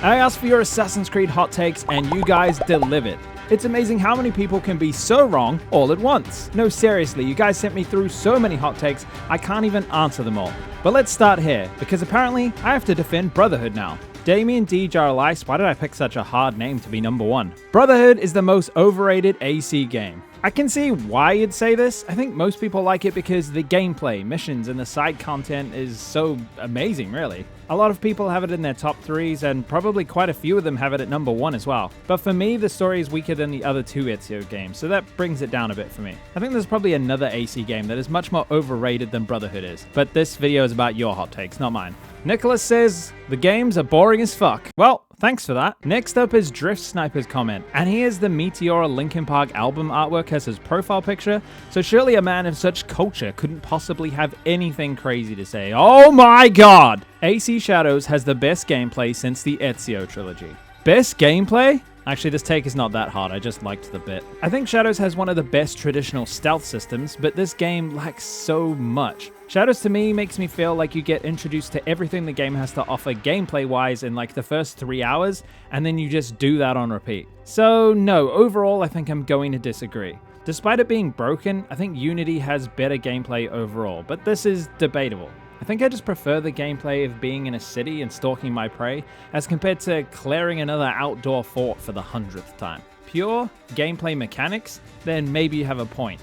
I asked for your Assassin's Creed hot takes and you guys delivered. It's amazing how many people can be so wrong all at once. No, seriously, you guys sent me through so many hot takes, I can't even answer them all. But let's start here, because apparently I have to defend Brotherhood now. Damien D. Jarlice, why did I pick such a hard name to be number one? Brotherhood is the most overrated AC game. I can see why you'd say this. I think most people like it because the gameplay, missions, and the side content is so amazing, really. A lot of people have it in their top 3s, and probably quite a few of them have it at number 1 as well. But for me, the story is weaker than the other 2 Ezio games, so that brings it down a bit for me. I think there's probably another AC game that is much more overrated than Brotherhood is, but this video is about your hot takes, not mine. Nicholas says, the games are boring as fuck. Well, thanks for that. Next up is Drift Sniper's comment, and he has the Meteora Linkin Park album artwork as his profile picture, so surely a man of such culture couldn't possibly have anything crazy to say. Oh my god! AC Shadows has the best gameplay since the Ezio trilogy. Best gameplay? Actually, this take is not that hard, I just liked the bit. I think Shadows has one of the best traditional stealth systems, but this game lacks so much. Shadows to me makes me feel like you get introduced to everything the game has to offer gameplay-wise in like the first 3 hours, and then you just do that on repeat. So no, overall I think I'm going to disagree. Despite it being broken, I think Unity has better gameplay overall, but this is debatable. I think I just prefer the gameplay of being in a city and stalking my prey as compared to clearing another outdoor fort for the 100th time. Pure gameplay mechanics? Then maybe you have a point.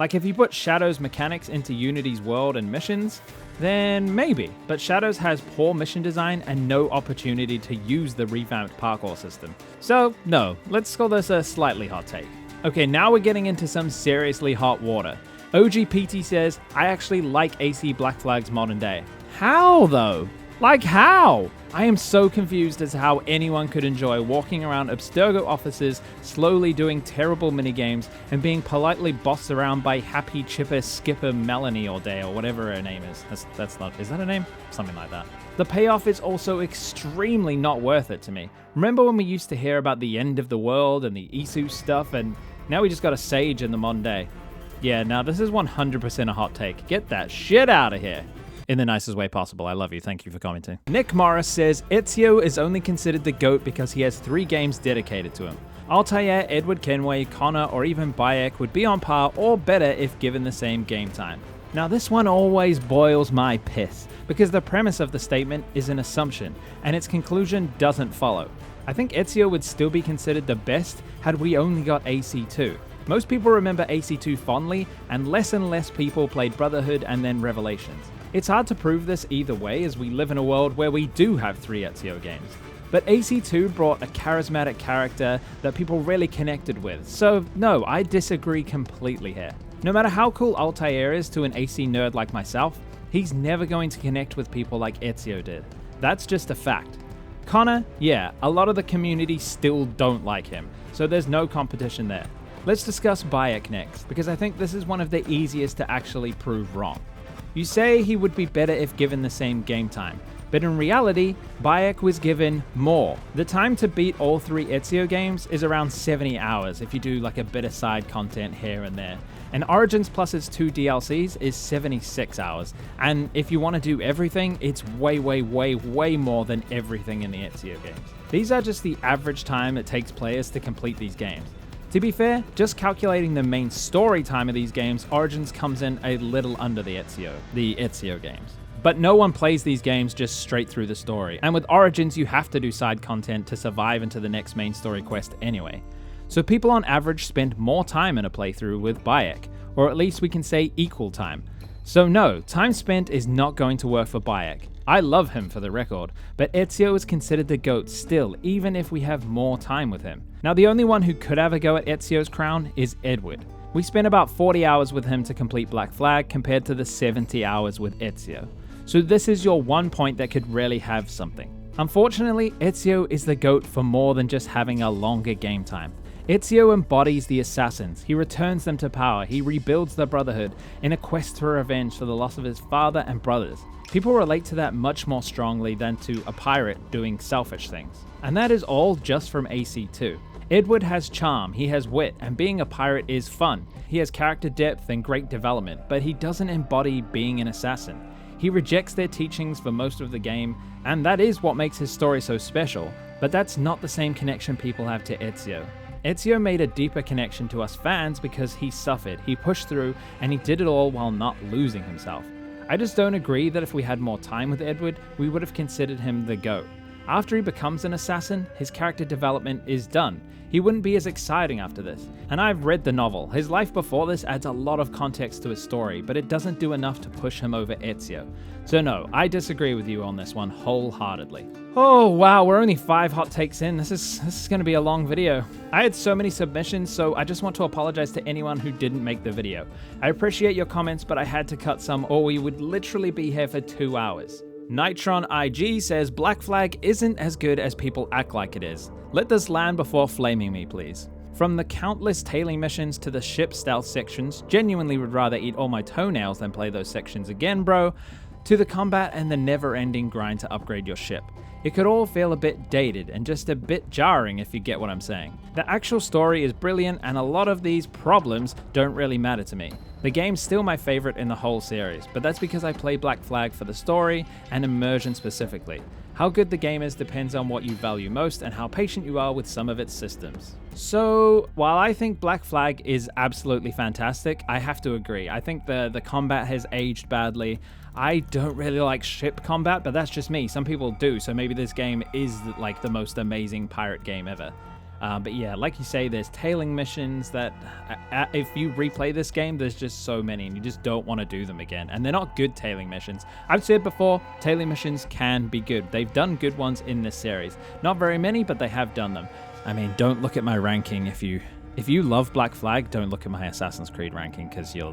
Like if you put Shadows mechanics into Unity's world and missions, then maybe. But Shadows has poor mission design and no opportunity to use the revamped parkour system. So no, let's call this a slightly hot take. Okay, now we're getting into some seriously hot water. OGPT says, I actually like AC Black Flag's modern day. How though? Like how? I am so confused as to how anyone could enjoy walking around Abstergo offices, slowly doing terrible minigames, and being politely bossed around by happy chipper skipper Melanie all day, or whatever her name is. That's not, is that a name? Something like that. The payoff is also extremely not worth it to me. Remember when we used to hear about the end of the world and the Isu stuff, and now we just got a Sage in the modern day. Yeah, now this is 100% a hot take. Get that shit out of here. In the nicest way possible. I love you. Thank you for commenting. Nick Morris says, Ezio is only considered the GOAT because he has 3 games dedicated to him. Altair, Edward Kenway, Connor, or even Bayek would be on par or better if given the same game time. Now this one always boils my piss, because the premise of the statement is an assumption, and its conclusion doesn't follow. I think Ezio would still be considered the best had we only got AC2. Most people remember AC2 fondly, and less people played Brotherhood and then Revelations. It's hard to prove this either way, as we live in a world where we do have 3 Ezio games. But AC2 brought a charismatic character that people really connected with, so no, I disagree completely here. No matter how cool Altair is to an AC nerd like myself, he's never going to connect with people like Ezio did. That's just a fact. Connor, yeah, a lot of the community still don't like him, so there's no competition there. Let's discuss Bayek next, because I think this is one of the easiest to actually prove wrong. You say he would be better if given the same game time, but in reality, Bayek was given more. The time to beat all 3 Ezio games is around 70 hours if you do like a bit of side content here and there. And Origins plus its 2 DLCs is 76 hours, and if you want to do everything, it's way more than everything in the Ezio games. These are just the average time it takes players to complete these games. To be fair, just calculating the main story time of these games, Origins comes in a little under the Ezio games. But no one plays these games just straight through the story, and with Origins you have to do side content to survive into the next main story quest anyway. So people on average spend more time in a playthrough with Bayek, or at least we can say equal time. So no, time spent is not going to work for Bayek. I love him for the record, but Ezio is considered the GOAT still, even if we have more time with him. Now the only one who could have a go at Ezio's crown is Edward. We spent about 40 hours with him to complete Black Flag compared to the 70 hours with Ezio. So this is your one point that could really have something. Unfortunately, Ezio is the GOAT for more than just having a longer game time. Ezio embodies the assassins, he returns them to power, he rebuilds the Brotherhood in a quest for revenge for the loss of his father and brothers. People relate to that much more strongly than to a pirate doing selfish things. And that is all just from AC2. Edward has charm, he has wit, and being a pirate is fun. He has character depth and great development, but he doesn't embody being an assassin. He rejects their teachings for most of the game, and that is what makes his story so special. But that's not the same connection people have to Ezio. Ezio made a deeper connection to us fans because he suffered, he pushed through, and he did it all while not losing himself. I just don't agree that if we had more time with Edward, we would have considered him the GOAT. After he becomes an assassin, his character development is done. He wouldn't be as exciting after this. And I've read the novel. His life before this adds a lot of context to his story, but it doesn't do enough to push him over Ezio. So no, I disagree with you on this one wholeheartedly. Oh wow, we're only 5 hot takes in. This is going to be a long video. I had so many submissions, so I just want to apologize to anyone who didn't make the video. I appreciate your comments, but I had to cut some or we would literally be here for 2 hours. Nitron IG says Black Flag isn't as good as people act like it is. Let this land before flaming me, please. From the countless tailing missions to the ship stealth sections, genuinely would rather eat all my toenails than play those sections again, bro, to the combat and the never-ending grind to upgrade your ship. It could all feel a bit dated and just a bit jarring if you get what I'm saying. The actual story is brilliant and a lot of these problems don't really matter to me. The game's still my favorite in the whole series, but that's because I play Black Flag for the story and immersion specifically. How good the game is depends on what you value most and how patient you are with some of its systems. So, while I think Black Flag is absolutely fantastic, I have to agree. I think the combat has aged badly. I don't really like ship combat, but that's just me. Some people do, so maybe this game is like the most amazing pirate game ever. But yeah, like you say, there's tailing missions that if you replay this game, there's just so many and you just don't want to do them again. And they're not good tailing missions. I've said before, tailing missions can be good. They've done good ones in this series. Not very many, but they have done them. I mean, don't look at my ranking. If you love Black Flag, don't look at my Assassin's Creed ranking because you'll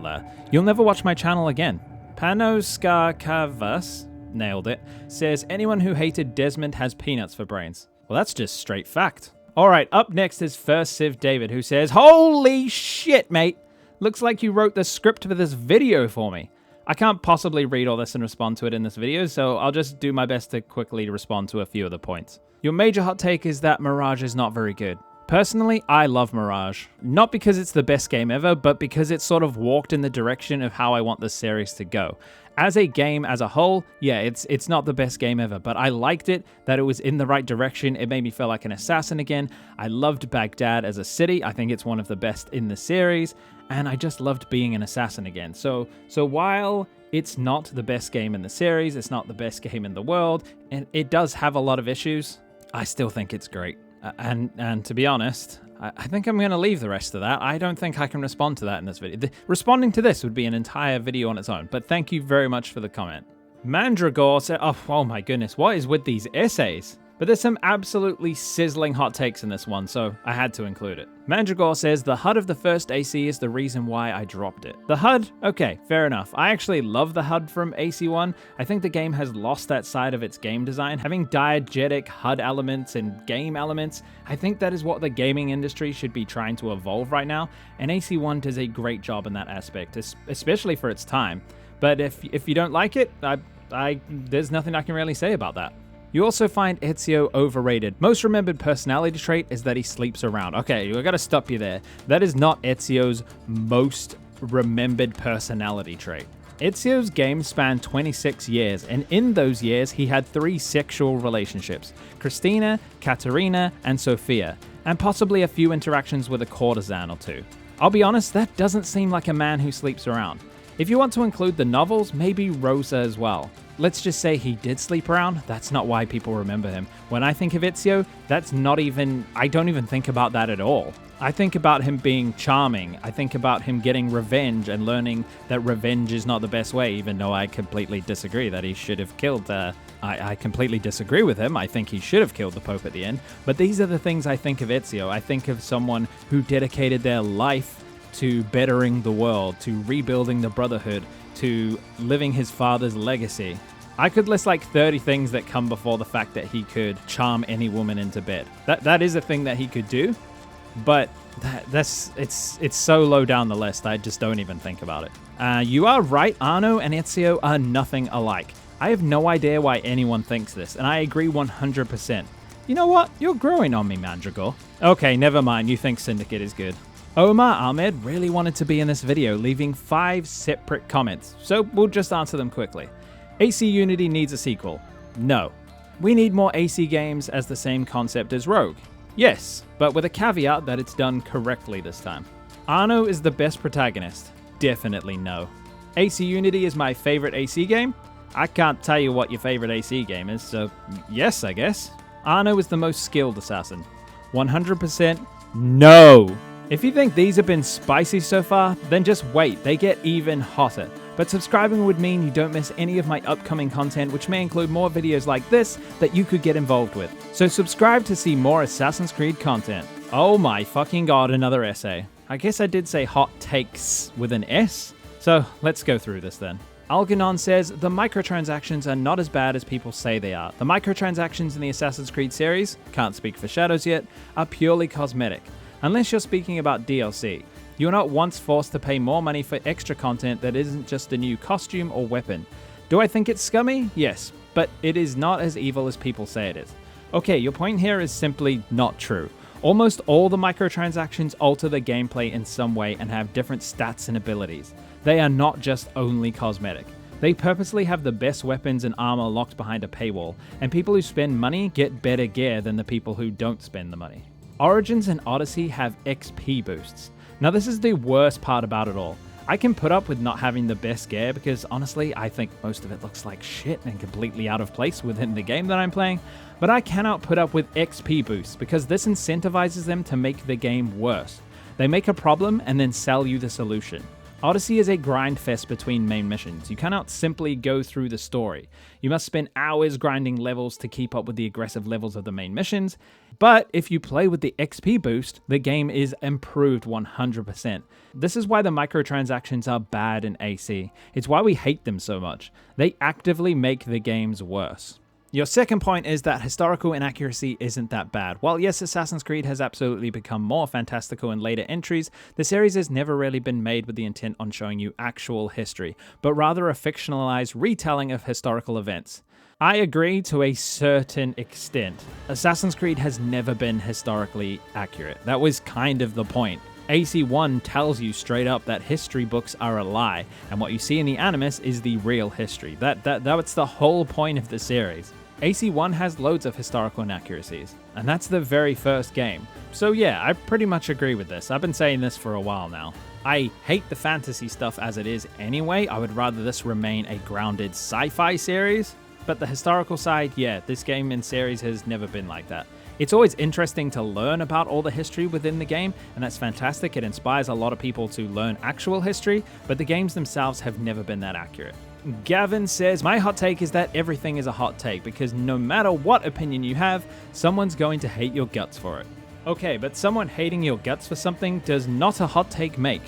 never watch my channel again. Panoskarkavas, nailed it, says anyone who hated Desmond has peanuts for brains. Well, that's just straight fact. Alright, up next is First Civ David, who says, holy shit, mate! Looks like you wrote the script for this video for me. I can't possibly read all this and respond to it in this video, so I'll just do my best to quickly respond to a few of the points. Your major hot take is that Mirage is not very good. Personally, I love Mirage. Not because it's the best game ever, but because it sort of walked in the direction of how I want this series to go. As a game as a whole, yeah, it's not the best game ever, but I liked it, that it was in the right direction. It made me feel like an assassin again. I loved Baghdad as a city. I think it's one of the best in the series, and I just loved being an assassin again. So while it's not the best game in the series, it's not the best game in the world, and it does have a lot of issues, I still think it's great. And to be honest, I think I'm going to leave the rest of that. I don't think I can respond to that in this video. Responding to this would be an entire video on its own, but thank you very much for the comment. Mandragore said, oh my goodness, what is with these essays? But there's some absolutely sizzling hot takes in this one, so I had to include it. Mandragore says, the HUD of the first AC is the reason why I dropped it. The HUD? Okay, fair enough. I actually love the HUD from AC1. I think the game has lost that side of its game design. Having diegetic HUD elements and game elements, I think that is what the gaming industry should be trying to evolve right now, and AC1 does a great job in that aspect, especially for its time. But if you don't like it, there's nothing I can really say about that. You also find Ezio overrated. Most remembered personality trait is that he sleeps around. Okay, I gotta stop you there. That is not Ezio's most remembered personality trait. Ezio's game spanned 26 years, and in those years, he had 3 sexual relationships: Christina, Katerina, and Sophia, and possibly a few interactions with a courtesan or 2. I'll be honest, that doesn't seem like a man who sleeps around. If you want to include the novels, maybe Rosa as well. Let's just say he did sleep around. That's not why people remember him. When I think of Ezio, I don't even think about that at all. I think about him being charming. I think about him getting revenge and learning that revenge is not the best way, even though I completely disagree that he should have killed I completely disagree with him. I think he should have killed the Pope at the end. But these are the things I think of Ezio. I think of someone who dedicated their life to bettering the world, to rebuilding the Brotherhood, to living his father's legacy. I could list like 30 things that come before the fact that he could charm any woman into bed. That is a thing that he could do, but it's so low down the list, I just don't even think about it. You are right, Arno and Ezio are nothing alike. I have no idea why anyone thinks this, and I agree 100%. You know what? You're growing on me, Mandragore. Okay, never mind, you think Syndicate is good. Omar Ahmed really wanted to be in this video, leaving 5 separate comments, so we'll just answer them quickly. AC Unity needs a sequel. No. We need more AC games as the same concept as Rogue. Yes, but with a caveat that it's done correctly this time. Arno is the best protagonist. Definitely no. AC Unity is my favorite AC game. I can't tell you what your favorite AC game is, so yes, I guess. Arno is the most skilled assassin. 100% no. If you think these have been spicy so far, then just wait, they get even hotter. But subscribing would mean you don't miss any of my upcoming content, which may include more videos like this that you could get involved with. So subscribe to see more Assassin's Creed content. Oh my fucking god, another essay. I guess I did say hot takes with an S. So let's go through this then. Algernon says, the microtransactions are not as bad as people say they are. The microtransactions in the Assassin's Creed series, can't speak for Shadows yet, are purely cosmetic. Unless you're speaking about DLC. You're not once forced to pay more money for extra content that isn't just a new costume or weapon. Do I think it's scummy? Yes, but it is not as evil as people say it is. Okay, your point here is simply not true. Almost all the microtransactions alter the gameplay in some way and have different stats and abilities. They are not just only cosmetic. They purposely have the best weapons and armor locked behind a paywall, and people who spend money get better gear than the people who don't spend the money. Origins and Odyssey have XP boosts. Now this is the worst part about it all. I can put up with not having the best gear because honestly I think most of it looks like shit and completely out of place within the game that I'm playing, but I cannot put up with XP boosts because this incentivizes them to make the game worse. They make a problem and then sell you the solution. Odyssey is a grind fest between main missions. You cannot simply go through the story. You must spend hours grinding levels to keep up with the aggressive levels of the main missions, but if you play with the XP boost, the game is improved 100%. This is why the microtransactions are bad in AC. It's why we hate them so much. They actively make the games worse. Your second point is that historical inaccuracy isn't that bad. While yes, Assassin's Creed has absolutely become more fantastical in later entries, the series has never really been made with the intent on showing you actual history, but rather a fictionalized retelling of historical events. I agree to a certain extent. Assassin's Creed has never been historically accurate. That was kind of the point. AC1 tells you straight up that history books are a lie, and what you see in the Animus is the real history. That's the whole point of the series. AC1 has loads of historical inaccuracies, and that's the very first game. So yeah, I pretty much agree with this. I've been saying this for a while now. I hate the fantasy stuff as it is anyway. I would rather this remain a grounded sci-fi series, but the historical side, yeah, this game and series has never been like that. It's always interesting to learn about all the history within the game, and that's fantastic. It inspires a lot of people to learn actual history, but the games themselves have never been that accurate. Gavin says, my hot take is that everything is a hot take, because no matter what opinion you have, someone's going to hate your guts for it. Okay, but someone hating your guts for something does not a hot take make.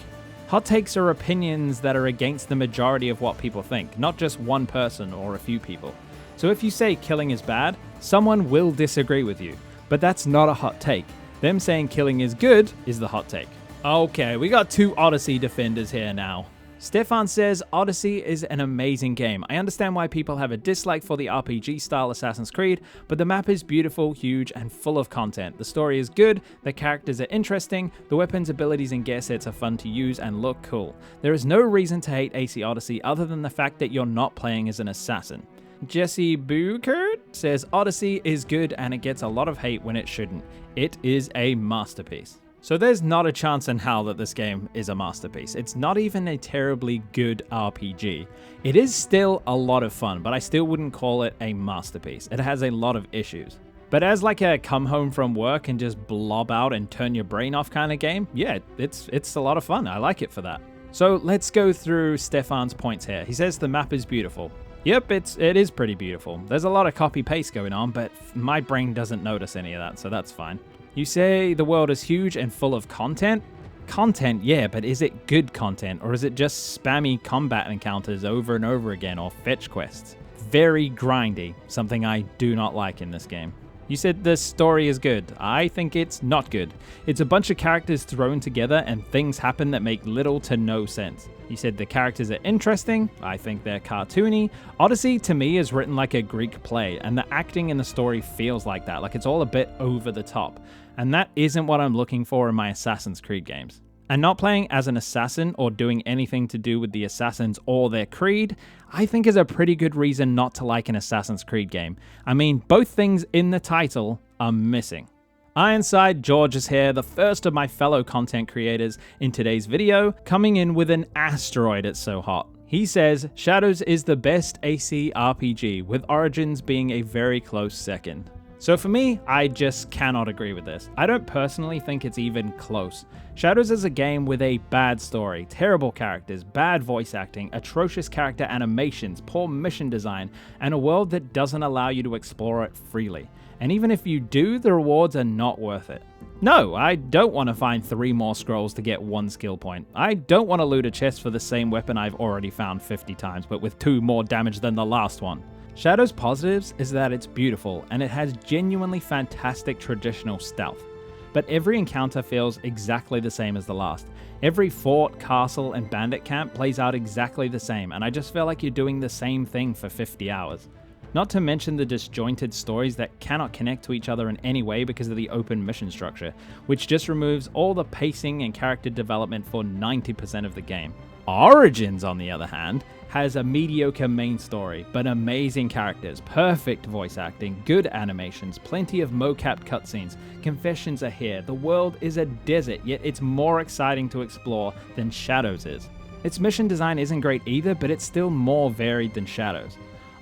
Hot takes are opinions that are against the majority of what people think, not just one person or a few people. So if you say killing is bad, someone will disagree with you. But that's not a hot take. Them saying killing is good is the hot take. Okay, we got two Odyssey defenders here now. Stefan says, Odyssey is an amazing game. I understand why people have a dislike for the RPG-style Assassin's Creed, but the map is beautiful, huge, and full of content. The story is good, the characters are interesting, the weapons, abilities, and gear sets are fun to use and look cool. There is no reason to hate AC Odyssey other than the fact that you're not playing as an assassin. Jesse Buchert says, Odyssey is good and it gets a lot of hate when it shouldn't. It is a masterpiece. So there's not a chance in hell that this game is a masterpiece. It's not even a terribly good RPG. It is still a lot of fun, but I still wouldn't call it a masterpiece. It has a lot of issues. But as like a come home from work and just blob out and turn your brain off kind of game, yeah, it's a lot of fun. I like it for that. So let's go through Stefan's points here. He says the map is beautiful. Yep, it is pretty beautiful. There's a lot of copy-paste going on, but my brain doesn't notice any of that, so that's fine. You say the world is huge and full of content? Content, yeah, but is it good content, or is it just spammy combat encounters over and over again, or fetch quests? Very grindy, something I do not like in this game. You said the story is good. I think it's not good. It's a bunch of characters thrown together and things happen that make little to no sense. You said the characters are interesting. I think they're cartoony. Odyssey, to me, is written like a Greek play, and the acting in the story feels like that. Like it's all a bit over the top. And that isn't what I'm looking for in my Assassin's Creed games. And not playing as an assassin or doing anything to do with the assassins or their creed, I think is a pretty good reason not to like an Assassin's Creed game. I mean, both things in the title are missing. Ironside George is here, the first of my fellow content creators in today's video, coming in with an asteroid it's so hot. He says, Shadows is the best AC RPG, with Origins being a very close second. So for me, I just cannot agree with this. I don't personally think it's even close. Shadows is a game with a bad story, terrible characters, bad voice acting, atrocious character animations, poor mission design, and a world that doesn't allow you to explore it freely. And even if you do, the rewards are not worth it. No, I don't want to find 3 more scrolls to get 1 skill point. I don't want to loot a chest for the same weapon I've already found 50 times, but with 2 more damage than the last one. Shadow's positives is that it's beautiful and it has genuinely fantastic traditional stealth. But every encounter feels exactly the same as the last. Every fort, castle, and bandit camp plays out exactly the same, and I just feel like you're doing the same thing for 50 hours. Not to mention the disjointed stories that cannot connect to each other in any way because of the open mission structure, which just removes all the pacing and character development for 90% of the game. Origins, on the other hand, has a mediocre main story, but amazing characters, perfect voice acting, good animations, plenty of mo-capped cutscenes, confessions are here, the world is a desert, yet it's more exciting to explore than Shadows is. Its mission design isn't great either, but it's still more varied than Shadows.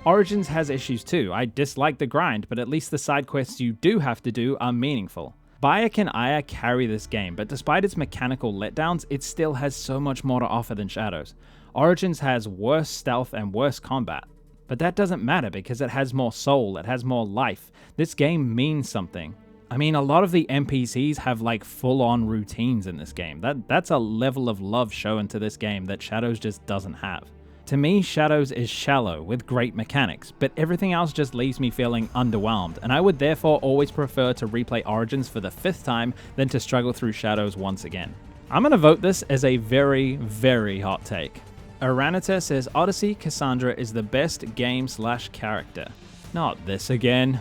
Origins has issues too. I dislike the grind, but at least the side quests you do have to do are meaningful. Bayek and Aya carry this game, but despite its mechanical letdowns, it still has so much more to offer than Shadows. Origins has worse stealth and worse combat, but that doesn't matter because it has more soul, it has more life. This game means something. I mean, a lot of the NPCs have like full-on routines in this game. That's a level of love shown to this game that Shadows just doesn't have. To me, Shadows is shallow with great mechanics, but everything else just leaves me feeling underwhelmed, and I would therefore always prefer to replay Origins for the 5th time than to struggle through Shadows once again. I'm gonna vote this as a very, very hot take. Aranita says Odyssey Cassandra is the best game/character. Not this again.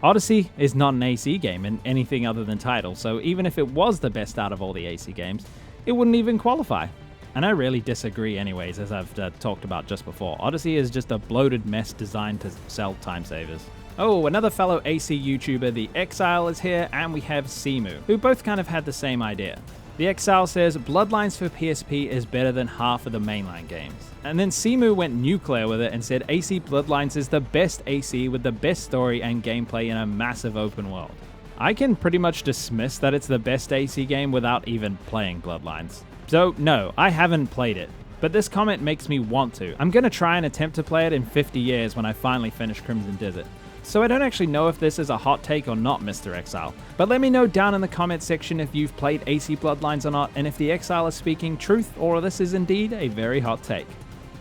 Odyssey is not an AC game in anything other than title, so even if it was the best out of all the AC games, it wouldn't even qualify. And I really disagree anyways, as I've talked about just before. Odyssey is just a bloated mess designed to sell time savers. Oh, another fellow AC YouTuber, The Exile, is here, and we have Simu, who both kind of had the same idea. The Exile says, Bloodlines for PSP is better than half of the mainline games. And then Simu went nuclear with it and said AC Bloodlines is the best AC with the best story and gameplay in a massive open world. I can pretty much dismiss that it's the best AC game without even playing Bloodlines. So no, I haven't played it, but this comment makes me want to. I'm gonna try and attempt to play it in 50 years when I finally finish Crimson Desert. So I don't actually know if this is a hot take or not, Mr. Exile, but let me know down in the comment section if you've played AC Bloodlines or not, and if the Exile is speaking truth or this is indeed a very hot take.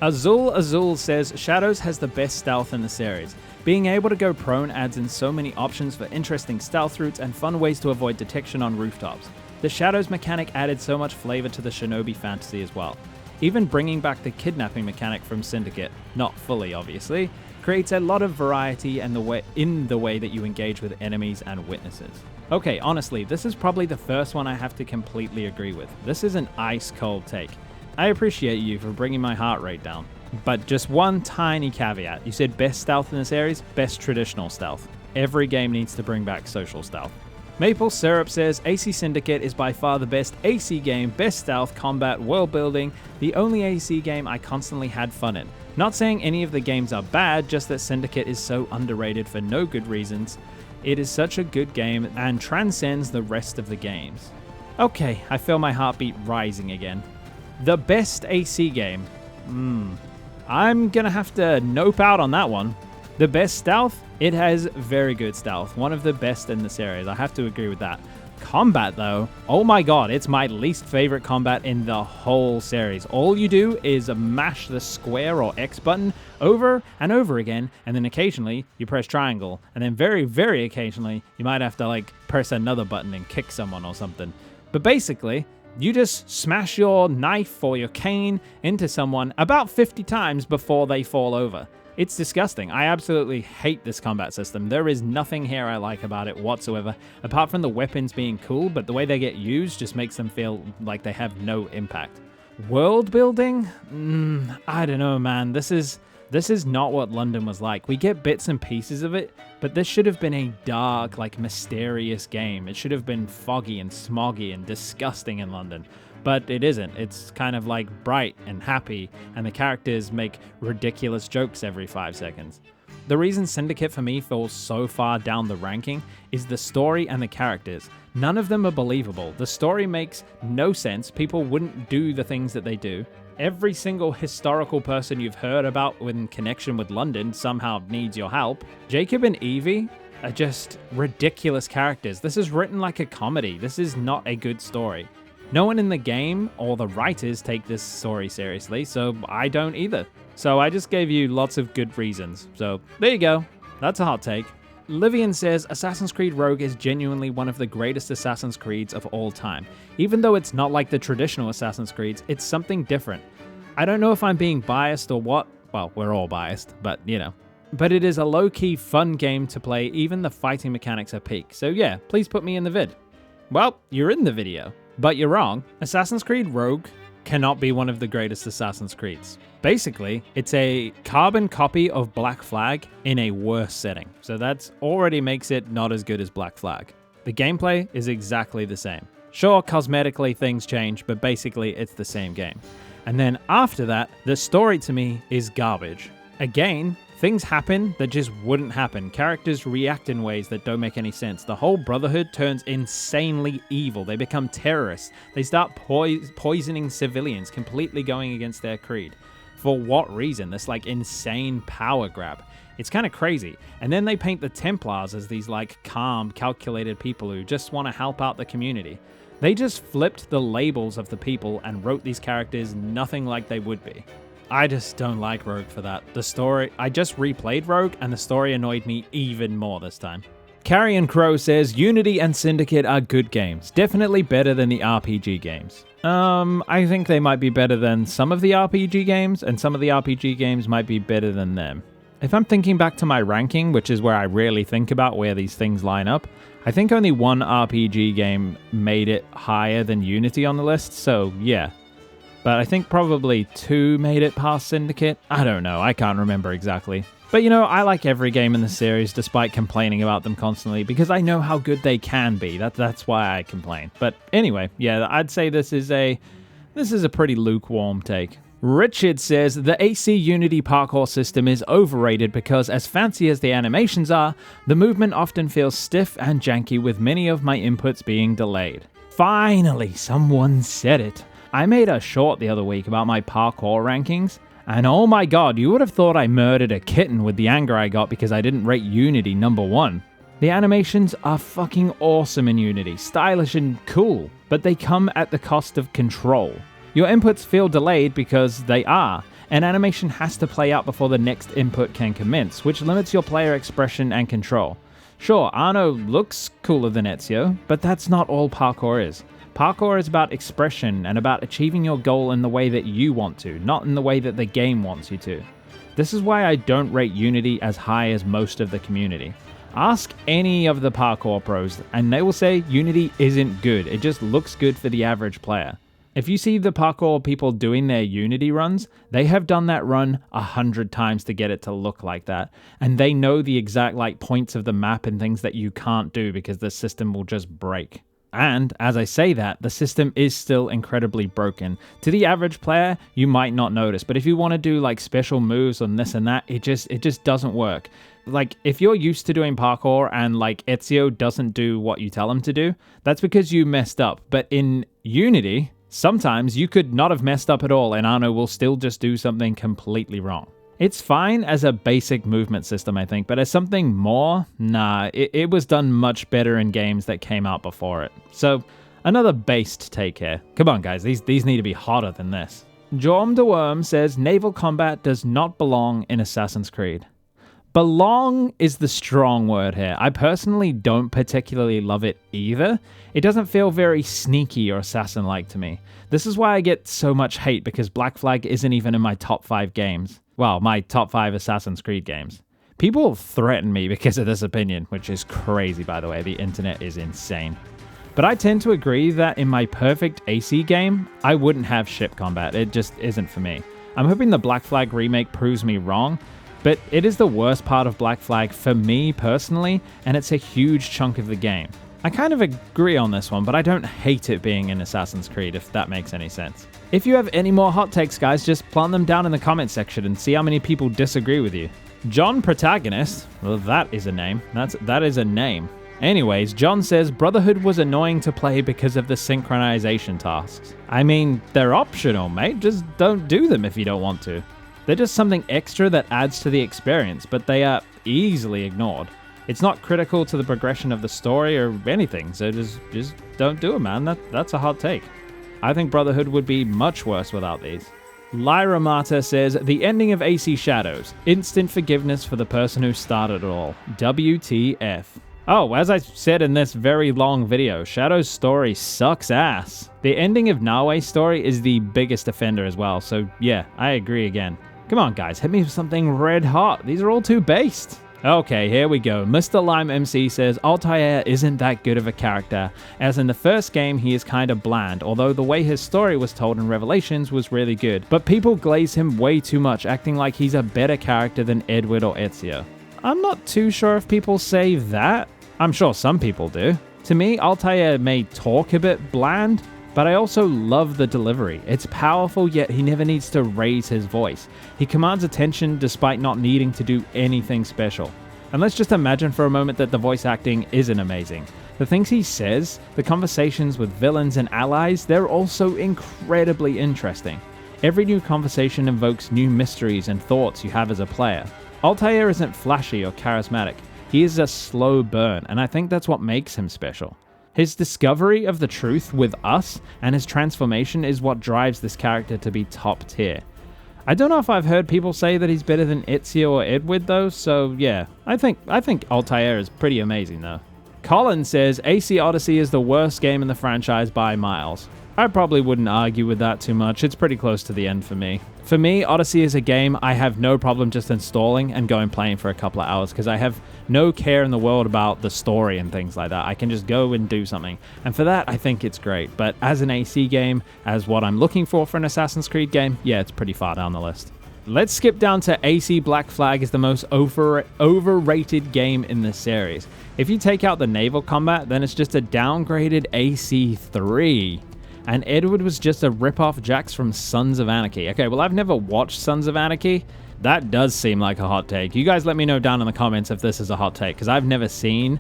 Azul says Shadows has the best stealth in the series. Being able to go prone adds in so many options for interesting stealth routes and fun ways to avoid detection on rooftops. The Shadows mechanic added so much flavor to the shinobi fantasy as well. Even bringing back the kidnapping mechanic from Syndicate, not fully obviously, creates a lot of variety and in the way that you engage with enemies and witnesses. Okay, honestly, this is probably the first one I have to completely agree with. This is an ice cold take. I appreciate you for bringing my heart rate down. But just one tiny caveat. You said best stealth in the series, best traditional stealth. Every game needs to bring back social stealth. Maple Syrup says AC Syndicate is by far the best AC game, best stealth, combat, world building, the only AC game I constantly had fun in. Not saying any of the games are bad, just that Syndicate is so underrated for no good reasons. It is such a good game and transcends the rest of the games. Okay, I feel my heartbeat rising again. The best AC game? I'm gonna have to nope out on that one. The best stealth? It has very good stealth, one of the best in the series, I have to agree with that. Combat though, oh my god, it's my least favorite combat in the whole series. All you do is mash the square or X button over and over again, and then occasionally you press triangle, and then very, very occasionally you might have to like press another button and kick someone or something. But basically, You just smash your knife or your cane into someone about 50 times before they fall over. It's disgusting. I absolutely hate this combat system. There is nothing here I like about it whatsoever, apart from the weapons being cool, but the way they get used just makes them feel like they have no impact. World building? I don't know, man. This is not what London was like. We get bits and pieces of it, but this should have been a dark, like mysterious game. It should have been foggy and smoggy and disgusting in London. But it isn't. It's kind of like bright and happy, and the characters make ridiculous jokes every 5 seconds. The reason Syndicate for me falls so far down the ranking is the story and the characters. None of them are believable. The story makes no sense. People wouldn't do the things that they do. Every single historical person you've heard about in connection with London somehow needs your help. Jacob and Evie are just ridiculous characters. This is written like a comedy. This is not a good story. No one in the game or the writers take this story seriously, so I don't either. So I just gave you lots of good reasons. So there you go. That's a hot take. Livian says Assassin's Creed Rogue is genuinely one of the greatest Assassin's Creeds of all time. Even though it's not like the traditional Assassin's Creeds, it's something different. I don't know if I'm being biased or what. Well, we're all biased, but you know. But it is a low-key fun game to play. Even the fighting mechanics are peak. So yeah, please put me in the vid. Well, you're in the video. But you're wrong. Assassin's Creed Rogue cannot be one of the greatest Assassin's Creeds. Basically, it's a carbon copy of Black Flag in a worse setting. So that already makes it not as good as Black Flag. The gameplay is exactly the same. Sure, cosmetically things change, but basically it's the same game. And then after that, the story to me is garbage. Again, things happen that just wouldn't happen. Characters react in ways that don't make any sense. The whole Brotherhood turns insanely evil. They become terrorists. They start poisoning civilians, completely going against their creed. For what reason? This like insane power grab. It's kind of crazy. And then they paint the Templars as these like calm, calculated people who just want to help out the community. They just flipped the labels of the people and wrote these characters nothing like they would be. I just don't like Rogue for that. The story, I just replayed Rogue and the story annoyed me even more this time. Carrion Crow says Unity and Syndicate are good games. Definitely better than the RPG games. I think they might be better than some of the RPG games, and some of the RPG games might be better than them. If I'm thinking back to my ranking, which is where I really think about where these things line up, I think only one RPG game made it higher than Unity on the list, so yeah. But I think probably 2 made it past Syndicate. I don't know, I can't remember exactly. But you know, I like every game in the series despite complaining about them constantly because I know how good they can be. That's why I complain. But anyway, yeah, I'd say this is a pretty lukewarm take. Richard says the AC Unity parkour system is overrated because as fancy as the animations are, the movement often feels stiff and janky with many of my inputs being delayed. Finally, someone said it. I made a short the other week about my parkour rankings, and oh my god, you would have thought I murdered a kitten with the anger I got because I didn't rate Unity number 1. The animations are fucking awesome in Unity, stylish and cool, but they come at the cost of control. Your inputs feel delayed because they are, and animation has to play out before the next input can commence, which limits your player expression and control. Sure, Arno looks cooler than Ezio, but that's not all parkour is. Parkour is about expression and about achieving your goal in the way that you want to, not in the way that the game wants you to. This is why I don't rate Unity as high as most of the community. Ask any of the parkour pros and they will say Unity isn't good, it just looks good for the average player. If you see the parkour people doing their Unity runs, they have done that run 100 times to get it to look like that, and they know the exact points of the map and things that you can't do because the system will just break. And, as I say that, the system is still incredibly broken. To the average player, you might not notice, but if you want to do special moves on this and that, it just doesn't work. If you're used to doing parkour and Ezio doesn't do what you tell him to do, that's because you messed up. But in Unity, sometimes you could not have messed up at all and Arno will still just do something completely wrong. It's fine as a basic movement system, I think, but as something more, nah, it was done much better in games that came out before it. So, another based take here. Come on guys, these need to be hotter than this. Jorm de Worm says naval combat does not belong in Assassin's Creed. Belong is the strong word here. I personally don't particularly love it either. It doesn't feel very sneaky or assassin-like to me. This is why I get so much hate, because Black Flag isn't even in my top 5 games. Well, my top 5 Assassin's Creed games. People threaten me because of this opinion, which is crazy, by the way. The internet is insane. But I tend to agree that in my perfect AC game, I wouldn't have ship combat. It just isn't for me. I'm hoping the Black Flag remake proves me wrong, but it is the worst part of Black Flag for me personally, and it's a huge chunk of the game. I kind of agree on this one, but I don't hate it being in Assassin's Creed, if that makes any sense. If you have any more hot takes, guys, just plant them down in the comment section and see how many people disagree with you. John Protagonist, well, that is a name. That is a name. Anyways, John says Brotherhood was annoying to play because of the synchronization tasks. I mean, they're optional, mate. Just don't do them if you don't want to. They're just something extra that adds to the experience, but they are easily ignored. It's not critical to the progression of the story or anything, so just don't do it, man. That's a hot take. I think Brotherhood would be much worse without these. Lyra Mata says, the ending of AC Shadows. Instant forgiveness for the person who started it all. WTF. Oh, as I said in this very long video, Shadow's story sucks ass. The ending of Nawe's story is the biggest offender as well, so yeah, I agree again. Come on guys, hit me with something red hot. These are all too based. Okay, here we go. Mr. Lime MC says, Altair isn't that good of a character, as in the first game he is kind of bland, although the way his story was told in Revelations was really good. But people glaze him way too much, acting like he's a better character than Edward or Ezio. I'm not too sure if people say that. I'm sure some people do. To me, Altair may talk a bit bland, but I also love the delivery. It's powerful, yet he never needs to raise his voice. He commands attention despite not needing to do anything special. And let's just imagine for a moment that the voice acting isn't amazing. The things he says, the conversations with villains and allies, they're also incredibly interesting. Every new conversation invokes new mysteries and thoughts you have as a player. Altair isn't flashy or charismatic. He is a slow burn, and I think that's what makes him special. His discovery of the truth with us and his transformation is what drives this character to be top tier. I don't know if I've heard people say that he's better than Ezio or Edward though, so yeah, I think Altair is pretty amazing though. Colin says AC Odyssey is the worst game in the franchise by miles. I probably wouldn't argue with that too much. It's pretty close to the end for me. For me, Odyssey is a game I have no problem just installing and going playing for a couple of hours because I have no care in the world about the story and things like that. I can just go and do something. And for that, I think it's great. But as an AC game, as what I'm looking for an Assassin's Creed game, yeah, it's pretty far down the list. Let's skip down to AC Black Flag is the most overrated game in this series. If you take out the naval combat, then it's just a downgraded AC3. And Edward was just a rip-off Jax from Sons of Anarchy. Okay, well, I've never watched Sons of Anarchy. That does seem like a hot take. You guys let me know down in the comments if this is a hot take, because I've never seen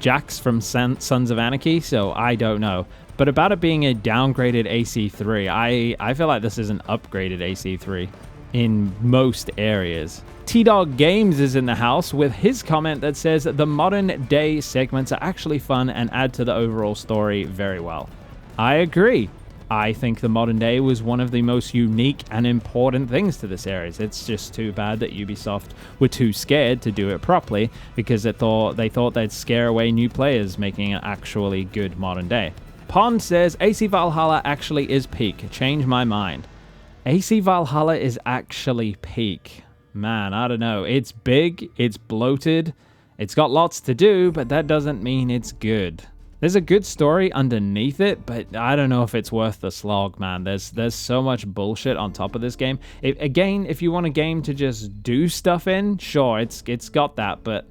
Jax from Sons of Anarchy, so I don't know. But about it being a downgraded AC3, I feel like this is an upgraded AC3 in most areas. T-Dog Games is in the house with his comment that says the modern day segments are actually fun and add to the overall story very well. I agree. I think the modern day was one of the most unique and important things to the series. It's just too bad that Ubisoft were too scared to do it properly because they thought they'd scare away new players making an actually good modern day. Pond says AC Valhalla actually is peak. Change my mind. AC Valhalla is actually peak. Man, I don't know. It's big, it's bloated, it's got lots to do, but that doesn't mean it's good. There's a good story underneath it, but I don't know if it's worth the slog, man. There's so much bullshit on top of this game. Again, if you want a game to just do stuff in, sure, it's got that, but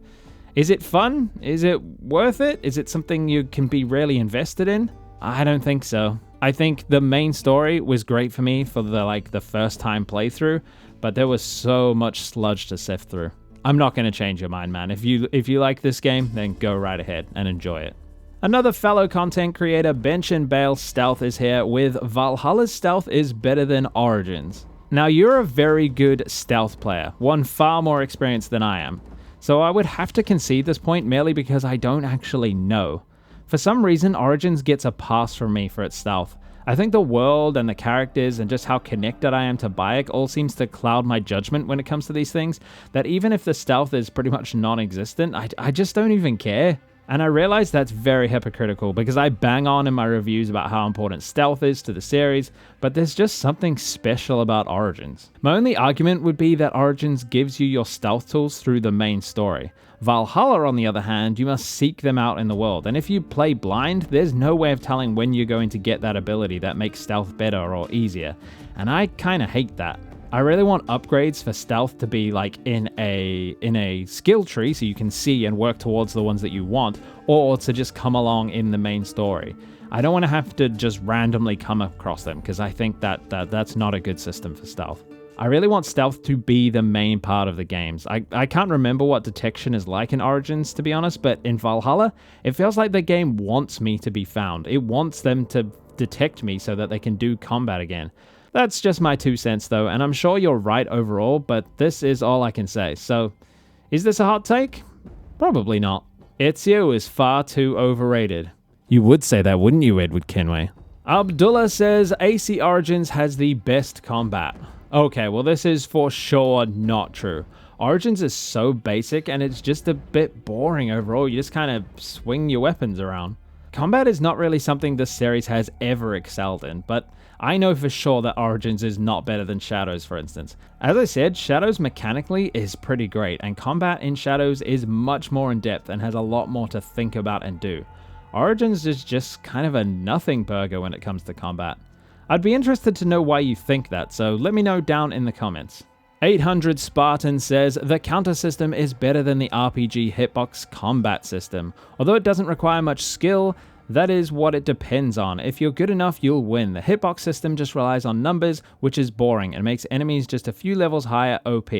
is it fun? Is it worth it? Is it something you can be really invested in? I don't think so. I think the main story was great for me for the first time playthrough, but there was so much sludge to sift through. I'm not going to change your mind, man. If you like this game, then go right ahead and enjoy it. Another fellow content creator, Bench and Bale Stealth, is here with Valhalla's stealth is better than Origins. Now, you're a very good stealth player, one far more experienced than I am. So I would have to concede this point merely because I don't actually know. For some reason, Origins gets a pass from me for its stealth. I think the world and the characters and just how connected I am to Bayek all seems to cloud my judgment when it comes to these things, that even if the stealth is pretty much non-existent, I just don't even care. And I realize that's very hypocritical because I bang on in my reviews about how important stealth is to the series, but there's just something special about Origins. My only argument would be that Origins gives you your stealth tools through the main story. Valhalla, on the other hand, you must seek them out in the world, and if you play blind, there's no way of telling when you're going to get that ability that makes stealth better or easier, and I kinda hate that. I really want upgrades for stealth to be like in a skill tree so you can see and work towards the ones that you want, or to just come along in the main story. I don't want to have to just randomly come across them because I think that's not a good system for stealth. I really want stealth to be the main part of the games. I can't remember what detection is like in Origins, to be honest, but in Valhalla, it feels like the game wants me to be found. It wants them to detect me so that they can do combat again. That's just my 2 cents though, and I'm sure you're right overall, but this is all I can say. So, is this a hot take? Probably not. Ezio is far too overrated. You would say that, wouldn't you, Edward Kenway? Abdullah says AC Origins has the best combat. Okay, well this is for sure not true. Origins is so basic and it's just a bit boring overall. You just kind of swing your weapons around. Combat is not really something this series has ever excelled in, but I know for sure that Origins is not better than Shadows, for instance. As I said, Shadows mechanically is pretty great, and combat in Shadows is much more in depth and has a lot more to think about and do. Origins is just kind of a nothing burger when it comes to combat. I'd be interested to know why you think that, so let me know down in the comments. 800 Spartan says, the counter system is better than the RPG hitbox combat system. Although it doesn't require much skill, that is what it depends on. If you're good enough, you'll win. The hitbox system just relies on numbers, which is boring, and makes enemies just a few levels higher OP.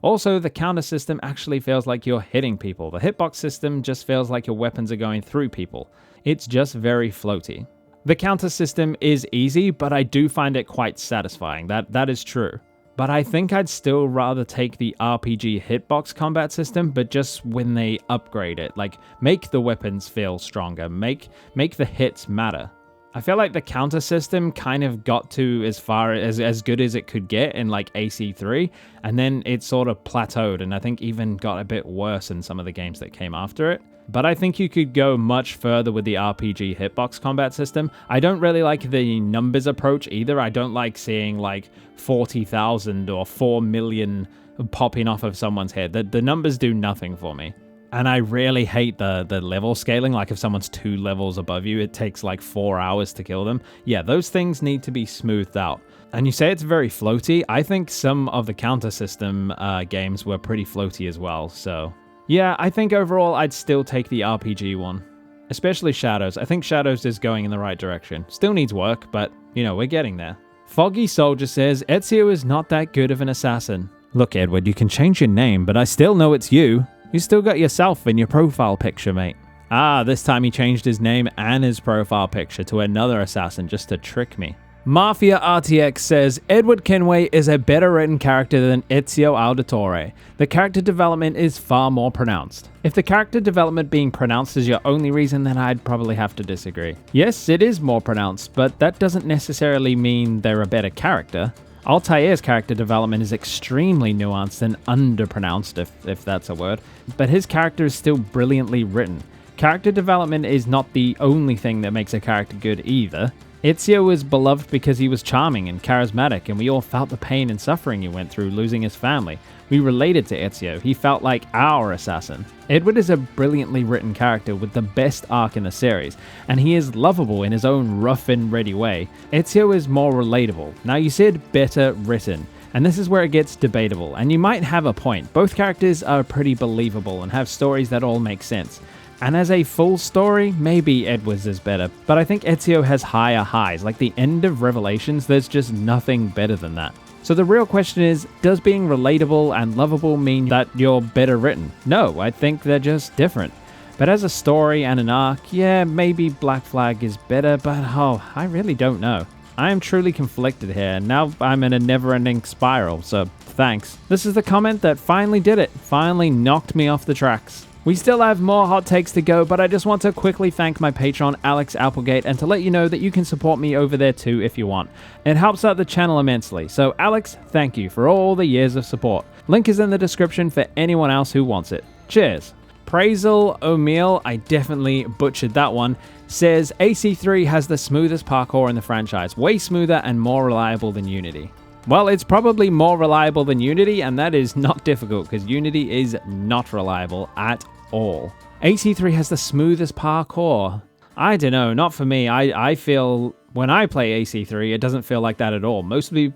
Also, the counter system actually feels like you're hitting people. The hitbox system just feels like your weapons are going through people. It's just very floaty. The counter system is easy, but I do find it quite satisfying. That is true. But I think I'd still rather take the RPG hitbox combat system, but just when they upgrade it. Like, make the weapons feel stronger, make the hits matter. I feel like the counter system kind of got to as far as good as it could get in like AC3, and then it sort of plateaued, and I think even got a bit worse in some of the games that came after it. But I think you could go much further with the RPG hitbox combat system. I don't really like the numbers approach either. I don't like seeing like 40,000 or 4 million popping off of someone's head. The numbers do nothing for me. And I really hate the level scaling. Like if someone's 2 levels above you, it takes like 4 hours to kill them. Yeah, those things need to be smoothed out. And you say it's very floaty. I think some of the counter system games were pretty floaty as well, so... yeah, I think overall I'd still take the RPG one. Especially Shadows. I think Shadows is going in the right direction. Still needs work, but, you know, we're getting there. Foggy Soldier says, Ezio is not that good of an assassin. Look, Edward, you can change your name, but I still know it's you. You still got yourself in your profile picture, mate. Ah, this time he changed his name and his profile picture to another assassin just to trick me. Mafia RTX says, Edward Kenway is a better written character than Ezio Auditore. The character development is far more pronounced. If the character development being pronounced is your only reason, then I'd probably have to disagree. Yes, it is more pronounced, but that doesn't necessarily mean they're a better character. Altair's character development is extremely nuanced and underpronounced, if that's a word, but his character is still brilliantly written. Character development is not the only thing that makes a character good either. Ezio was beloved because he was charming and charismatic, and we all felt the pain and suffering he went through losing his family. We related to Ezio. He felt like our assassin. Edward is a brilliantly written character with the best arc in the series, and he is lovable in his own rough and ready way. Ezio is more relatable. Now, you said better written, and this is where it gets debatable, and you might have a point. Both characters are pretty believable and have stories that all make sense. And as a full story, maybe Edward's is better, but I think Ezio has higher highs. Like the end of Revelations, there's just nothing better than that. So the real question is, does being relatable and lovable mean that you're better written? No, I think they're just different. But as a story and an arc, yeah, maybe Black Flag is better, but oh, I really don't know. I am truly conflicted here, and now I'm in a never-ending spiral, so thanks. This is the comment that finally did it, finally knocked me off the tracks. We still have more hot takes to go, but I just want to quickly thank my patron Alex Applegate and to let you know that you can support me over there too if you want. It helps out the channel immensely, so Alex, thank you for all the years of support. Link is in the description for anyone else who wants it. Cheers! Praisal O'Meal, I definitely butchered that one, says AC3 has the smoothest parkour in the franchise, way smoother and more reliable than Unity. Well, it's probably more reliable than Unity, and that is not difficult because Unity is not reliable at all. AC3 has the smoothest parkour. I don't know, not for me. I feel when I play AC3, it doesn't feel like that at all. Mostly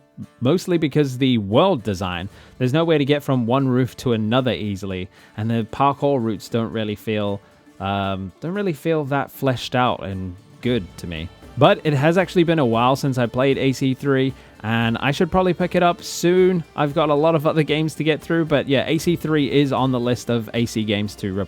because the world design. There's no way to get from one roof to another easily, and the parkour routes don't really feel that fleshed out and good to me. But it has actually been a while since I played AC3, and I should probably pick it up soon. I've got a lot of other games to get through, but yeah, AC3 is on the list of AC games to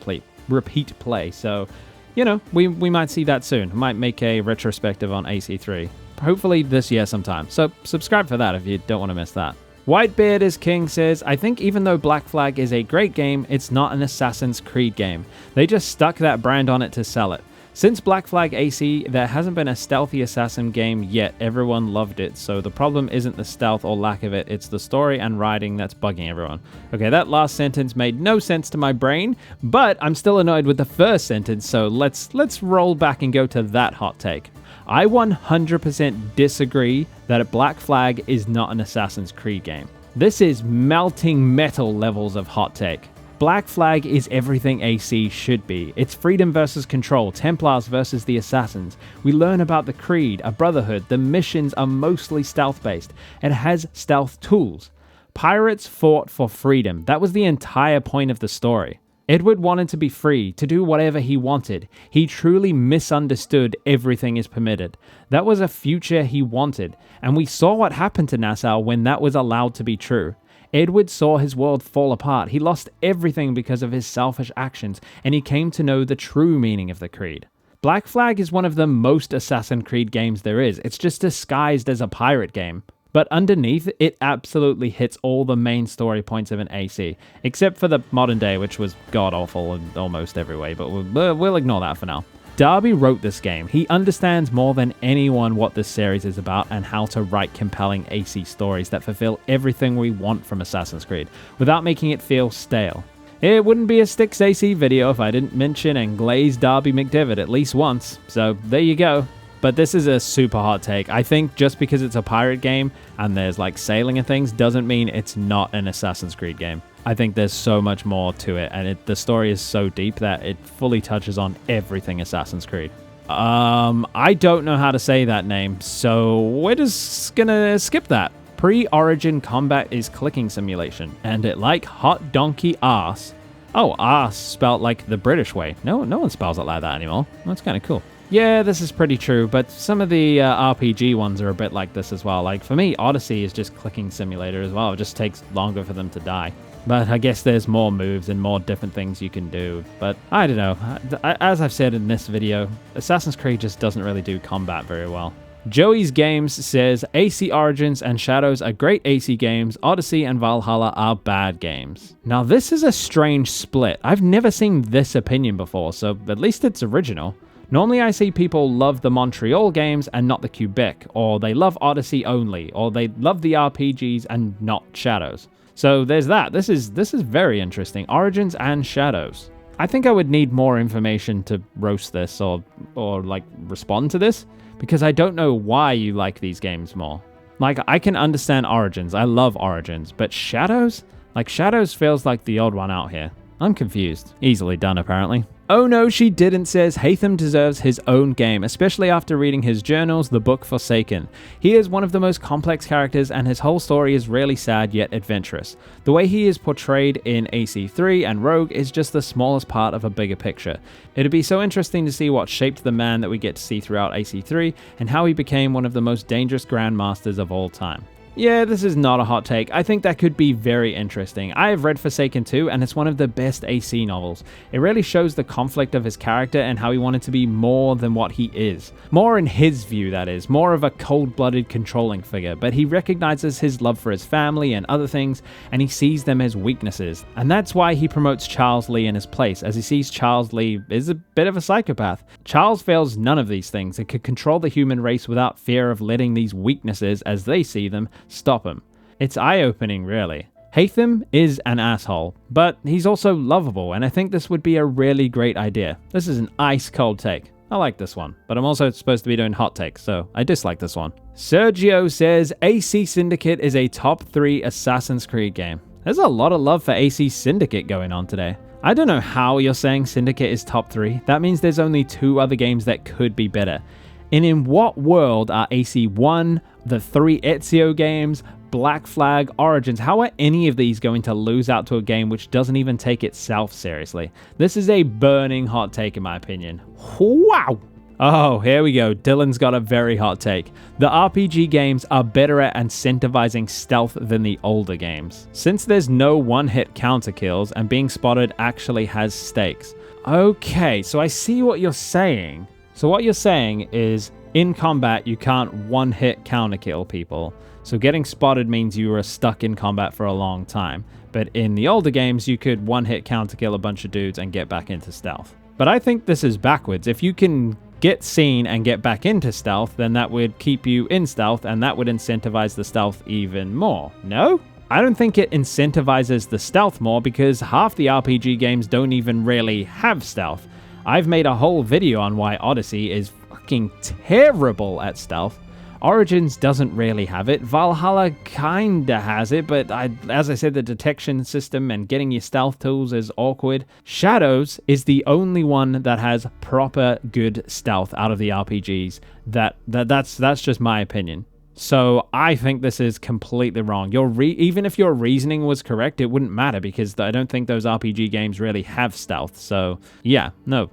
repeat play. So, you know, we might see that soon. I might make a retrospective on AC3, hopefully this year sometime. So subscribe for that if you don't want to miss that. Whitebeard is King says, I think even though Black Flag is a great game, it's not an Assassin's Creed game. They just stuck that brand on it to sell it. Since Black Flag AC, there hasn't been a stealthy assassin game yet. Everyone loved it, so the problem isn't the stealth or lack of it, it's the story and writing that's bugging everyone. Okay, that last sentence made no sense to my brain, but I'm still annoyed with the first sentence, so let's roll back and go to that hot take. I 100% disagree that Black Flag is not an Assassin's Creed game. This is melting metal levels of hot take. Black Flag is everything AC should be. It's freedom versus control, Templars versus the Assassins. We learn about the Creed, a Brotherhood. The missions are mostly stealth-based. It has stealth tools. Pirates fought for freedom. That was the entire point of the story. Edward wanted to be free, to do whatever he wanted. He truly misunderstood everything is permitted. That was a future he wanted, and we saw what happened to Nassau when that was allowed to be true. Edward saw his world fall apart. He lost everything because of his selfish actions, and he came to know the true meaning of the Creed. Black Flag is one of the most Assassin's Creed games there is. It's just disguised as a pirate game. But underneath, it absolutely hits all the main story points of an AC, except for the modern day, which was god-awful in almost every way, but we'll ignore that for now. Darby wrote this game. He understands more than anyone what this series is about and how to write compelling AC stories that fulfill everything we want from Assassin's Creed, without making it feel stale. It wouldn't be a Styx AC video if I didn't mention and glaze Darby McDevitt at least once, so there you go. But this is a super hot take. I think just because it's a pirate game and there's like sailing and things doesn't mean it's not an Assassin's Creed game. I think there's so much more to it, and the story is so deep that it fully touches on everything Assassin's Creed. I don't know how to say that name, so we're just gonna skip that. Pre-origin combat is clicking simulation, and it like hot donkey arse. Oh, arse spelled like the British way. No one spells it like that anymore. That's kind of cool. Yeah, this is pretty true, but some of the RPG ones are a bit like this as well. Like, for me, Odyssey is just clicking simulator as well. It just takes longer for them to die. But I guess there's more moves and more different things you can do. But I don't know. As I've said in this video, Assassin's Creed just doesn't really do combat very well. Joey's Games says, AC Origins and Shadows are great AC games, Odyssey and Valhalla are bad games. Now this is a strange split. I've never seen this opinion before, so at least it's original. Normally I see people love the Montreal games and not the Quebec, or they love Odyssey only, or they love the RPGs and not Shadows. So there's that. This is very interesting. Origins and Shadows. I think I would need more information to roast this or like respond to this, because I don't know why you like these games more. Like, I can understand Origins. I love Origins, but Shadows? Like, Shadows feels like the odd one out here. I'm confused. Easily done, apparently. Oh no, she didn't says Haytham deserves his own game, especially after reading his journals, the book Forsaken. He is one of the most complex characters and his whole story is really sad yet adventurous. The way he is portrayed in AC3 and Rogue is just the smallest part of a bigger picture. It'd be so interesting to see what shaped the man that we get to see throughout AC3 and how he became one of the most dangerous grandmasters of all time. Yeah, this is not a hot take. I think that could be very interesting. I have read Forsaken 2, and it's one of the best AC novels. It really shows the conflict of his character and how he wanted to be more than what he is. More in his view, that is. More of a cold-blooded controlling figure, but he recognizes his love for his family and other things, and he sees them as weaknesses. And that's why he promotes Charles Lee in his place, as he sees Charles Lee is a bit of a psychopath. Charles fails none of these things and could control the human race without fear of letting these weaknesses, as they see them, stop him. It's eye-opening, really. Hatham is an asshole, but he's also lovable, and I think this would be a really great idea. This is an ice-cold take. I like this one, but I'm also supposed to be doing hot takes, so I dislike this one. Sergio says AC Syndicate is a top 3 Assassin's Creed game. There's a lot of love for AC Syndicate going on today. I don't know how you're saying Syndicate is top 3. That means there's only 2 other games that could be better. And in what world are AC1, the 3 Ezio games, Black Flag, Origins, how are any of these going to lose out to a game which doesn't even take itself seriously? This is a burning hot take in my opinion. Wow! Oh, here we go. Dylan's got a very hot take. The RPG games are better at incentivizing stealth than the older games, since there's no one-hit counter kills and being spotted actually has stakes. Okay, so I see what you're saying. So what you're saying is, in combat, you can't one-hit counter-kill people. So getting spotted means you were stuck in combat for a long time. But in the older games, you could one-hit counter-kill a bunch of dudes and get back into stealth. But I think this is backwards. If you can get seen and get back into stealth, then that would keep you in stealth, and that would incentivize the stealth even more. No? I don't think it incentivizes the stealth more, because half the RPG games don't even really have stealth. I've made a whole video on why Odyssey is fucking terrible at stealth. Origins doesn't really have it. Valhalla kinda has it, but as I said, the detection system and getting your stealth tools is awkward. Shadows is the only one that has proper good stealth out of the RPGs. That's just my opinion. So I think this is completely wrong. Even if your reasoning was correct, it wouldn't matter, because I don't think those RPG games really have stealth. So yeah, no.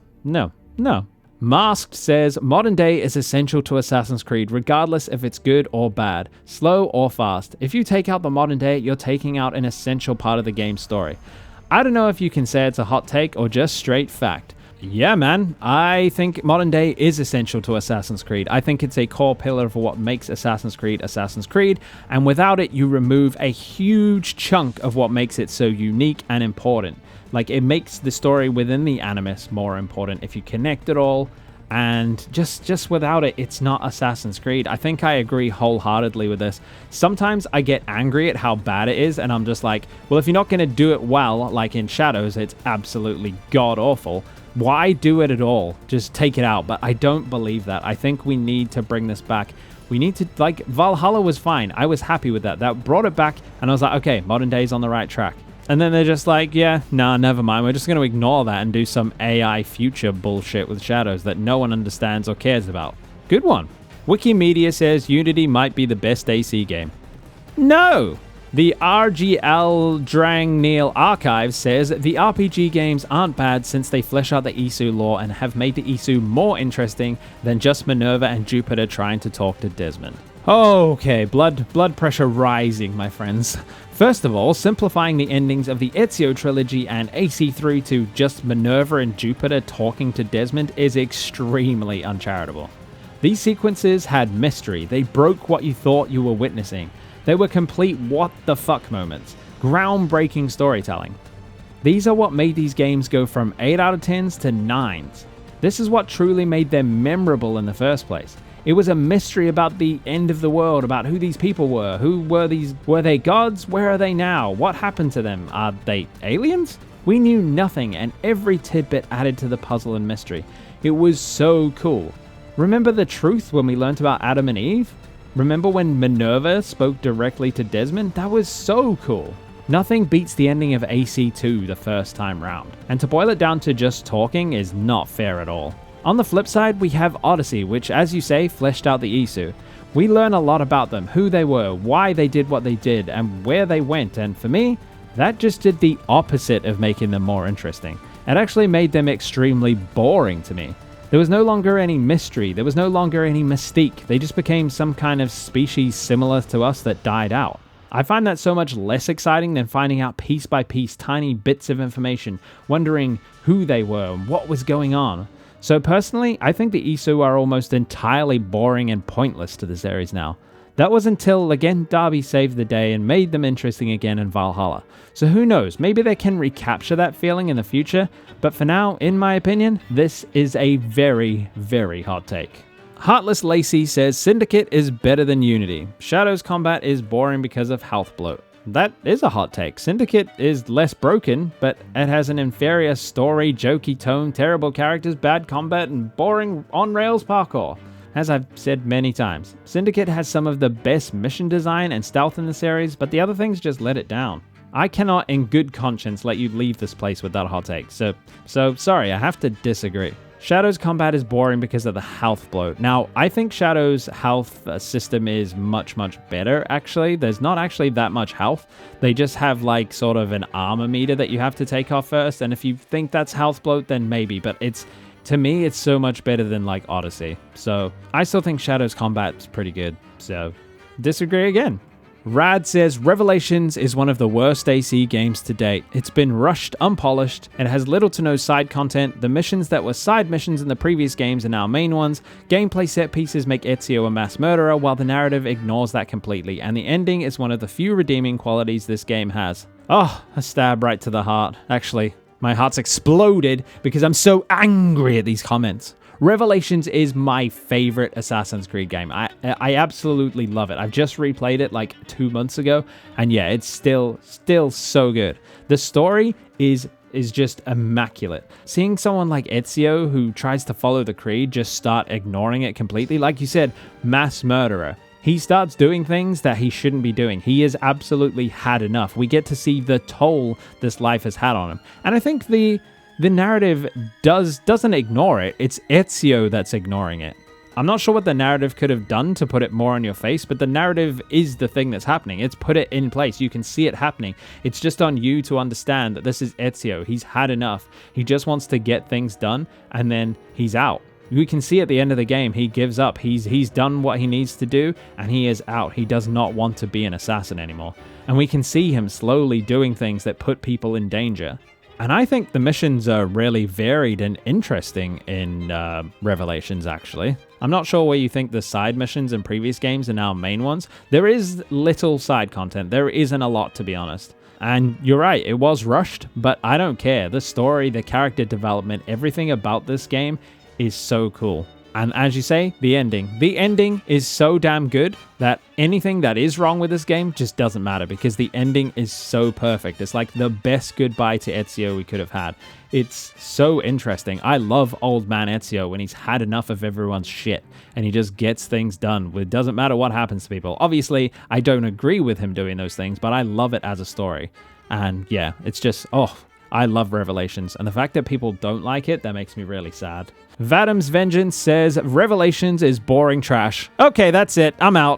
Masked says, modern day is essential to Assassin's Creed, regardless if it's good or bad, slow or fast. If you take out the modern day, you're taking out an essential part of the game's story. I don't know if you can say it's a hot take or just straight fact. Yeah, man, I think modern day is essential to Assassin's Creed. I think it's a core pillar of what makes Assassin's Creed, and without it, you remove a huge chunk of what makes it so unique and important. Like, it makes the story within the Animus more important if you connect it all, and just without it, it's not Assassin's Creed. I think I agree wholeheartedly with this. Sometimes I get angry at how bad it is, and I'm just like, well, if you're not going to do it well, like in Shadows, it's absolutely god-awful. Why do it at all? Just take it out. But I don't believe that. I think we need to bring this back. We need to, like, Valhalla was fine. I was happy with that. That brought it back, and I was like, okay, modern day's on the right track. And then they're just like, yeah, nah, never mind. We're just going to ignore that and do some AI future bullshit with Shadows that no one understands or cares about. Good one. Wikimedia says Unity might be the best AC game. No! The RGL Drang Neil Archive says the RPG games aren't bad since they flesh out the Isu lore and have made the Isu more interesting than just Minerva and Jupiter trying to talk to Desmond. Okay, blood pressure rising, my friends. First of all, simplifying the endings of the Ezio trilogy and AC3 to just Minerva and Jupiter talking to Desmond is extremely uncharitable. These sequences had mystery. They broke what you thought you were witnessing. They were complete what the fuck moments. Groundbreaking storytelling. These are what made these games go from 8 out of 10s to 9s. This is what truly made them memorable in the first place. It was a mystery about the end of the world, about who these people were. Were they gods? Where are they now? What happened to them? Are they aliens? We knew nothing, and every tidbit added to the puzzle and mystery. It was so cool. Remember the truth when we learnt about Adam and Eve? Remember when Minerva spoke directly to Desmond? That was so cool. Nothing beats the ending of AC2 the first time round. And to boil it down to just talking is not fair at all. On the flip side, we have Odyssey, which, as you say, fleshed out the Isu. We learn a lot about them, who they were, why they did what they did, and where they went, and for me, that just did the opposite of making them more interesting. It actually made them extremely boring to me. There was no longer any mystery. There was no longer any mystique. They just became some kind of species similar to us that died out. I find that so much less exciting than finding out piece by piece tiny bits of information, wondering who they were and what was going on. So personally, I think the Isu are almost entirely boring and pointless to the series now. That was until, again, Darby saved the day and made them interesting again in Valhalla. So who knows, maybe they can recapture that feeling in the future, but for now, in my opinion, this is a very, very hot take. Heartless Lacey says Syndicate is better than Unity. Shadow's combat is boring because of health bloat. That is a hot take. Syndicate is less broken, but it has an inferior story, jokey tone, terrible characters, bad combat, and boring on-rails parkour. As I've said many times, Syndicate has some of the best mission design and stealth in the series, but the other things just let it down. I cannot in good conscience let you leave this place with that hot take, so sorry, I have to disagree. Shadow's combat is boring because of the health bloat. Now, I think Shadow's health system is much, much better, actually. There's not actually that much health. They just have, like, sort of an armor meter that you have to take off first, and if you think that's health bloat, then maybe, but to me, it's so much better than, like, Odyssey. So, I still think Shadow's combat is pretty good, so disagree again. Rad says Revelations is one of the worst AC games to date. It's been rushed, unpolished, and has little to no side content. The missions that were side missions in the previous games are now main ones. Gameplay set pieces make Ezio a mass murderer, while the narrative ignores that completely, and the ending is one of the few redeeming qualities this game has. Oh, a stab right to the heart. Actually, my heart's exploded because I'm so angry at these comments. Revelations is my favorite Assassin's Creed game. I absolutely love it. I've just replayed it like 2 months ago, and yeah, it's still so good. The story is just immaculate. Seeing someone like Ezio, who tries to follow the creed, just start ignoring it completely, like you said, mass murderer. He starts doing things that he shouldn't be doing. He has absolutely had enough. We get to see the toll this life has had on him. And I think the narrative doesn't ignore it. It's Ezio that's ignoring it. I'm not sure what the narrative could have done to put it more on your face, but the narrative is the thing that's happening. It's put it in place. You can see it happening. It's just on you to understand that this is Ezio. He's had enough. He just wants to get things done, and then he's out. We can see at the end of the game, he gives up. He's done what he needs to do, and he is out. He does not want to be an assassin anymore. And we can see him slowly doing things that put people in danger. And I think the missions are really varied and interesting in Revelations, actually. I'm not sure where you think the side missions in previous games are now main ones. There is little side content. There isn't a lot, to be honest. And you're right, it was rushed, but I don't care. The story, the character development, everything about this game is so cool. And as you say, the ending. The ending is so damn good that anything that is wrong with this game just doesn't matter because the ending is so perfect. It's like the best goodbye to Ezio we could have had. It's so interesting. I love old man Ezio when he's had enough of everyone's shit and he just gets things done. It doesn't matter what happens to people. Obviously, I don't agree with him doing those things, but I love it as a story. And yeah, it's just, I love Revelations, and the fact that people don't like it, that makes me really sad. Vadam's Vengeance says, Revelations is boring trash. Okay, that's it. I'm out.